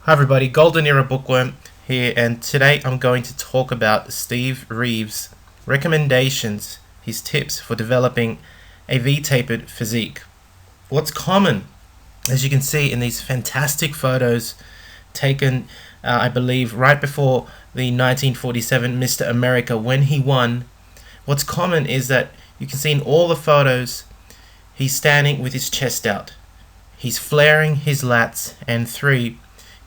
Hi everybody, Golden Era Bookworm here, and today I'm going to talk about Steve Reeves' recommendations, his tips for developing a V-tapered physique. What's common, as you can see in these fantastic photos taken, I believe, right before the 1947 Mr. America when he won, what's common is that you can see in all the photos he's standing with his chest out. He's flaring his lats, and three,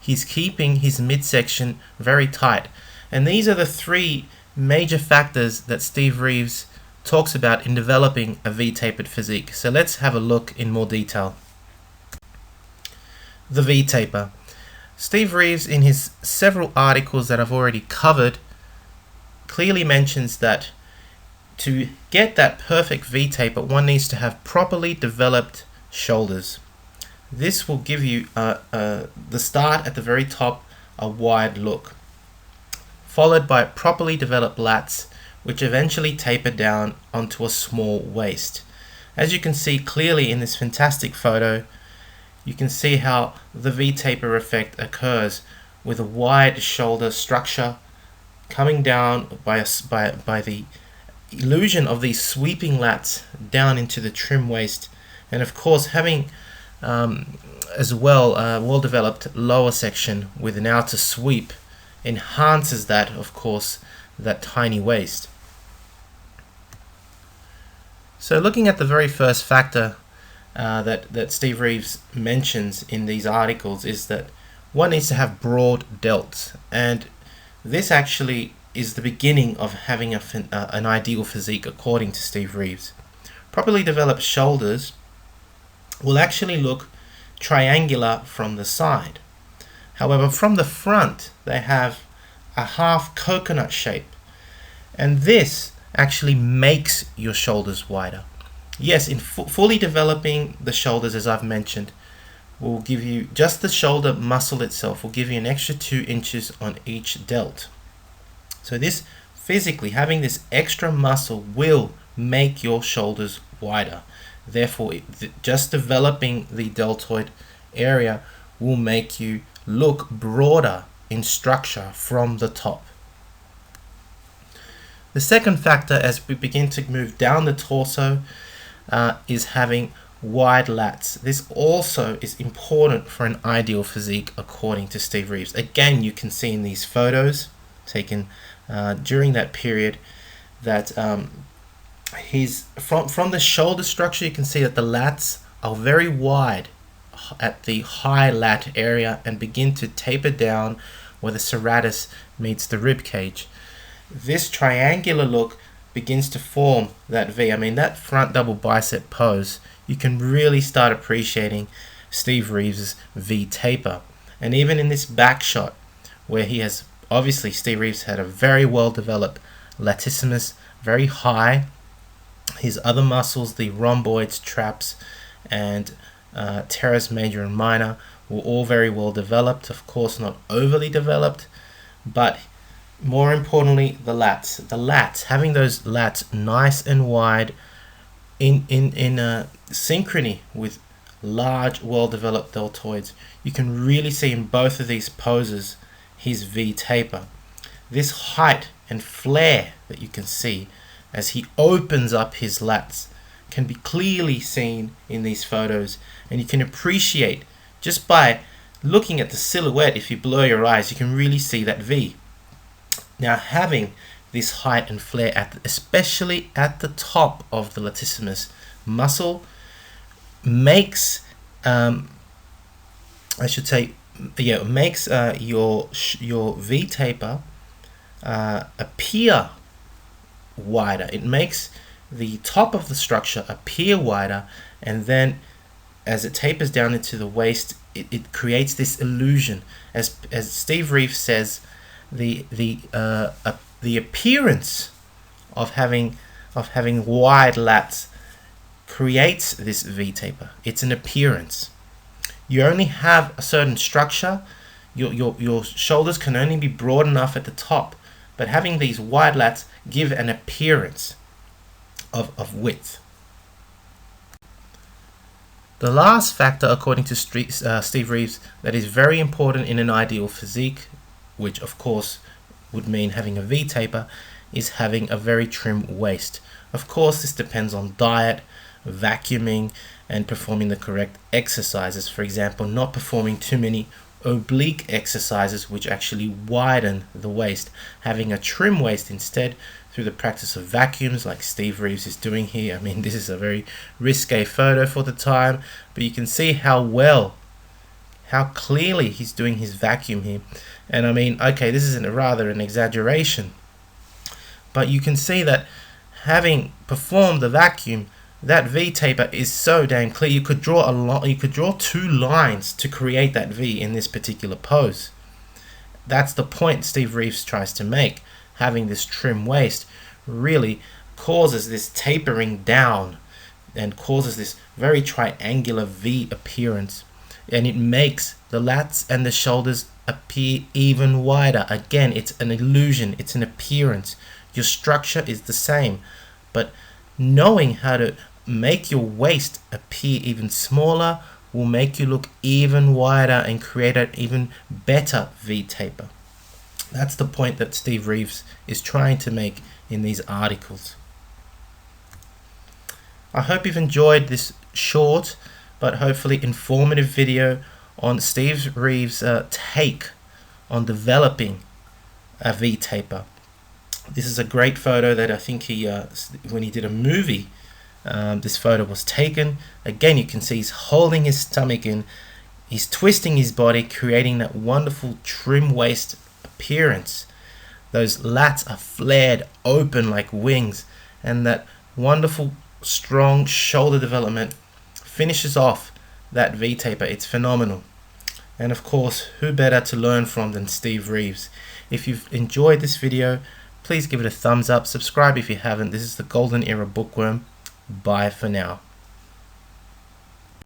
he's keeping his midsection very tight. And these are the three major factors that Steve Reeves talks about in developing a V-tapered physique. So let's have a look in more detail. The V-taper. Steve Reeves, in his several articles that I've already covered, clearly mentions that to get that perfect V-taper, one needs to have properly developed shoulders. This will give you the start at the very top, a wide look, followed by properly developed lats, which eventually taper down onto a small waist. As you can see clearly in this fantastic photo, you can see how the V-taper effect occurs with a wide shoulder structure coming down by the illusion of these sweeping lats down into the trim waist, and of course having as well well-developed lower section with an outer sweep enhances that, of course, that tiny waist. So looking at the very first factor that Steve Reeves mentions in these articles is that one needs to have broad delts, and this actually is the beginning of having an ideal physique according to Steve Reeves. Properly developed shoulders will actually look triangular from the side. However, from the front they have a half coconut shape, and this actually makes your shoulders wider. Yes, in fully developing the shoulders, as I've mentioned, will give you just the shoulder muscle itself will give you an extra 2 inches on each delt. So this physically, having this extra muscle will make your shoulders wider. Therefore, just developing the deltoid area will make you look broader in structure from the top. The second factor, as we begin to move down the torso, is having wide lats. This also is important for an ideal physique according to Steve Reeves. Again, you can see in these photos taken during that period that from the shoulder structure, you can see that the lats are very wide at the high lat area and begin to taper down where the serratus meets the rib cage. This triangular look begins to form that V. I mean, that front double bicep pose, you can really start appreciating Steve Reeves' V taper. And even in this back shot, where he has, obviously Steve Reeves had a very well developed latissimus, very high. His other muscles, the rhomboids, traps, and teres major and minor, were all very well developed. Of course, not overly developed, but more importantly, the lats. The lats, having those lats nice and wide, in synchrony with large, well-developed deltoids, you can really see in both of these poses his V taper. This height and flare that you can see as he opens up his lats can be clearly seen in these photos, and you can appreciate just by looking at the silhouette. If you blur your eyes, you can really see that V. Now, having this height and flare especially at the top of the latissimus muscle makes makes your V taper appear wider. It makes the top of the structure appear wider, and then as it tapers down into the waist, it creates this illusion. As Steve Reeves says, the appearance of having wide lats creates this V taper. It's an appearance. You only have a certain structure. Your shoulders can only be broad enough at the top, but having these wide lats give an appearance of width. The last factor, according to Steve Reeves, that is very important in an ideal physique, which of course would mean having a V-taper, is having a very trim waist. Of course, this depends on diet, vacuuming, and performing the correct exercises. For example, not performing too many oblique exercises which actually widen the waist. Having a trim waist instead through the practice of vacuums like Steve Reeves is doing here. I mean, this is a very risque photo for the time, but you can see how clearly he's doing his vacuum here. And I mean, okay, this is rather an exaggeration, but you can see that having performed the vacuum, that V-taper is so damn clear. You could draw two lines to create that V in this particular pose. That's the point Steve Reeves tries to make. Having this trim waist really causes this tapering down and causes this very triangular V appearance, and it makes the lats and the shoulders appear even wider. Again, it's an illusion, it's an appearance. Your structure is the same, but knowing how to make your waist appear even smaller will make you look even wider and create an even better V-taper. That's the point that Steve Reeves is trying to make in these articles. I hope you've enjoyed this short but hopefully informative video on Steve Reeves' take on developing a V-taper. This is a great photo that I think he, when he did a movie, this photo was taken. Again, you can see he's holding his stomach in, he's twisting his body, creating that wonderful trim waist appearance. Those lats are flared open like wings, and that wonderful strong shoulder development finishes off that V-taper. It's phenomenal. And of course, who better to learn from than Steve Reeves? If you've enjoyed this video, please give it a thumbs up, subscribe if you haven't. This is the Golden Era Bookworm. Bye for now.